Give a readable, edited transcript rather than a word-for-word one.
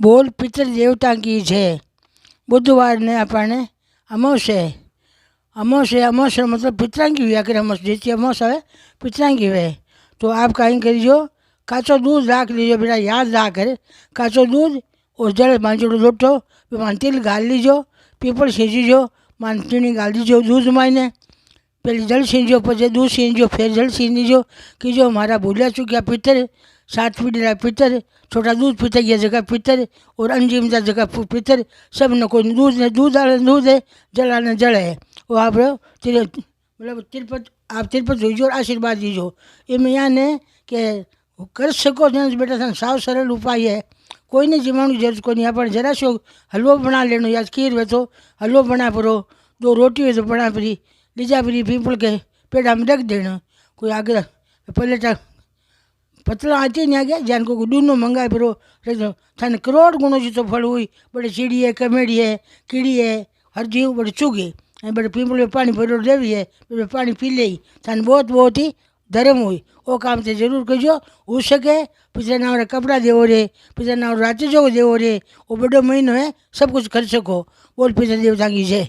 बोल पितर देवता की जय। बुधवार ने अपने अमावस्या है। अमावस्या मतलब पितरां की हुआ करे। अमावस्या जैसी अमावस्या है पितरां की हुए। तो आप कहीं करियो काचो दूध राख लीजिए बेटा, याद राख करे काचो दूध और जड़ बांचड़ो लोटो मान तिल गाल लीजो, पीपल सींचीजो, मान चीनी गाल दीजो दूध मायने। पहले जल सींचो पछे दूध सींचो फिर जल सींच दीजो कि जो हमारा भूलिया चुक्या पितर, 7 पीढ़ी पितर, छोटा दूध पीता गया जगह पितर और अंजिमदा जगह पितर, सब ने कोई दूध ने दूध आने दूध है, जल आने जल है। वो आप मतलब तिरपत आप तिरपत जोईजो और आशीर्वाद दीजो। एम यहाँ ने कि कर सको जन बेटा सन साव सरल उपाय है। कोई नहीं जिमाणी जरूरत को नहीं। अपन जरा सो हलवो बना लेनो या खीर वे तो हलवो बना पड़ो, 2 रोटी वे तो बना पड़ी लीजा पड़ी पीपल के पेड़ा में रख देना। कोई आगे पहले पतला आती नहीं आ गया जान को दूनो मंगाए फिर थाने करोड़ गुणों जी तो फल हुई। बड़े चिड़ी है, कमेड़ी है, कीड़ी है, हर जीव बड़े चुगे बड़े पीपल में पानी भरो देवी है, पानी पी ले थाने बहुत ही धर्म हुई। वो काम से जरूर करो हो सके। पिछले नाम कपड़ा देवो रे, पिछले नाम रात जो देवो रे, वो बड़ो महीनो है सब कुछ कर सको। बोल पिछले देवता की जय।